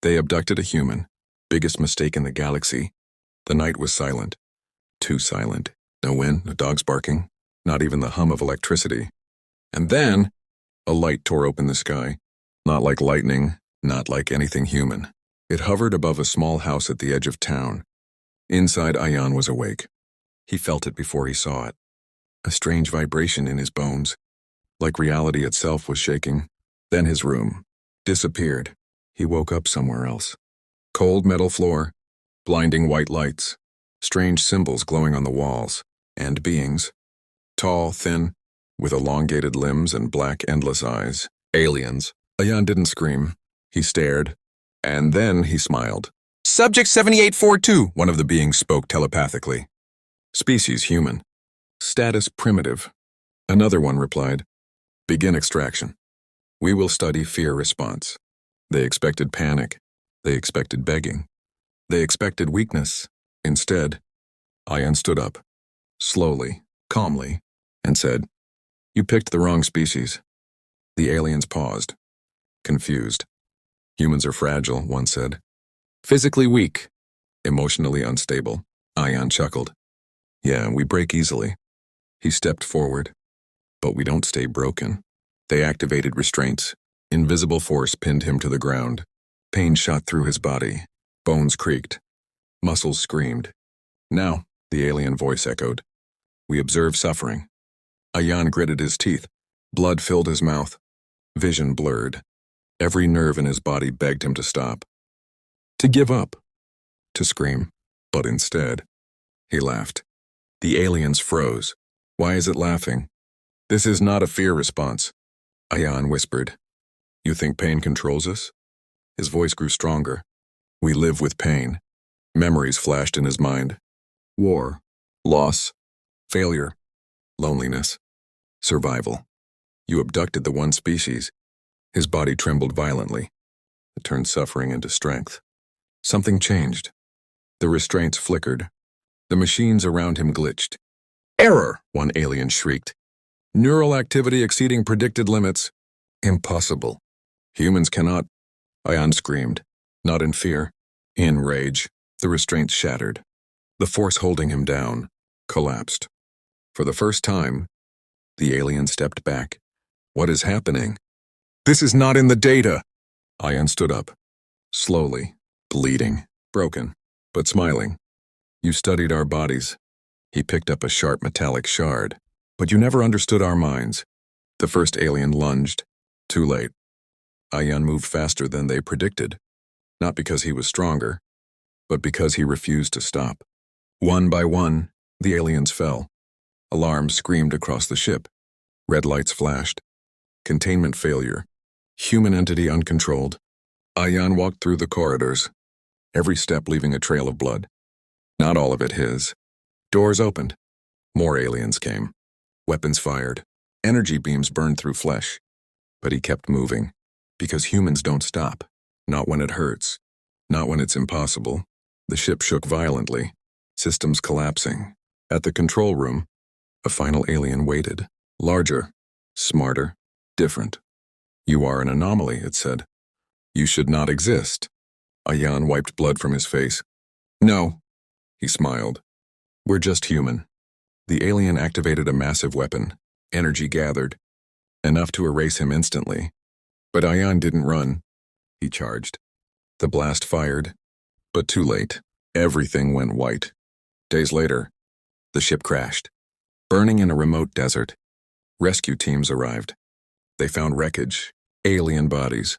They abducted a human. Biggest mistake in the galaxy. The night was silent. Too silent. No wind, no dogs barking, not even the hum of electricity. And then, a light tore open the sky. Not like lightning, not like anything human. It hovered above a small house at the edge of town. Inside, Ayan was awake. He felt it before he saw it. A strange vibration in his bones, like reality itself was shaking. Then his room disappeared. He woke up somewhere else. Cold metal floor, blinding white lights, strange symbols glowing on the walls, and beings. Tall, thin, with elongated limbs and black, endless eyes. Aliens. Ayan didn't scream. He stared, and then he smiled. Subject 7842, one of the beings spoke telepathically. Species human. Status primitive. Another one replied, begin extraction. We will study fear response. They expected panic. They expected begging. They expected weakness. Instead, Ayan stood up, slowly, calmly, and said, you picked the wrong species. The aliens paused, confused. Humans are fragile, one said. Physically weak, emotionally unstable. Ayan chuckled. Yeah, we break easily. He stepped forward. But we don't stay broken. They activated restraints. Invisible force pinned him to the ground. Pain shot through his body. Bones creaked. Muscles screamed. Now, the alien voice echoed. We observe suffering. Ayan gritted his teeth. Blood filled his mouth. Vision blurred. Every nerve in his body begged him to stop. To give up. To scream. But instead, he laughed. The aliens froze. Why is it laughing? This is not a fear response. Ayan whispered. You think pain controls us? His voice grew stronger. We live with pain. Memories flashed in his mind. War, loss, failure, loneliness, survival. You abducted the one species. His body trembled violently. It turned suffering into strength. Something changed. The restraints flickered. The machines around him glitched. Error, one alien shrieked. Neural activity exceeding predicted limits. Impossible. Humans cannot. Ayan screamed, not in fear, in rage. The restraints shattered. The force holding him down collapsed. For the first time, the alien stepped back. What is happening? This is not in the data. Ayan stood up, slowly, bleeding, broken, but smiling. You studied our bodies. He picked up a sharp metallic shard. But you never understood our minds. The first alien lunged. Too late. Ayan moved faster than they predicted. Not because he was stronger, but because he refused to stop. One by one, the aliens fell. Alarms screamed across the ship. Red lights flashed. Containment failure. Human entity uncontrolled. Ayan walked through the corridors, every step leaving a trail of blood. Not all of it his. Doors opened. More aliens came. Weapons fired. Energy beams burned through flesh. But he kept moving. Because humans don't stop. Not when it hurts. Not when it's impossible. The ship shook violently. Systems collapsing. At the control room, a final alien waited. Larger. Smarter. Different. You are an anomaly, it said. You should not exist. Ayan wiped blood from his face. No. He smiled. We're just human. The alien activated a massive weapon. Energy gathered. Enough to erase him instantly. But Ayan didn't run. He charged. The blast fired. But too late. Everything went white. Days later, the ship crashed. Burning in a remote desert. Rescue teams arrived. They found wreckage, alien bodies,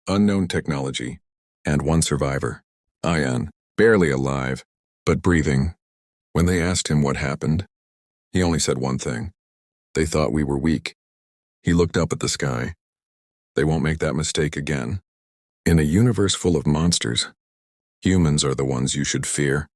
unknown technology, and one survivor. Ayan, barely alive, but breathing. When they asked him what happened, he only said one thing. They thought we were weak. He looked up at the sky. They won't make that mistake again. In a universe full of monsters, humans are the ones you should fear.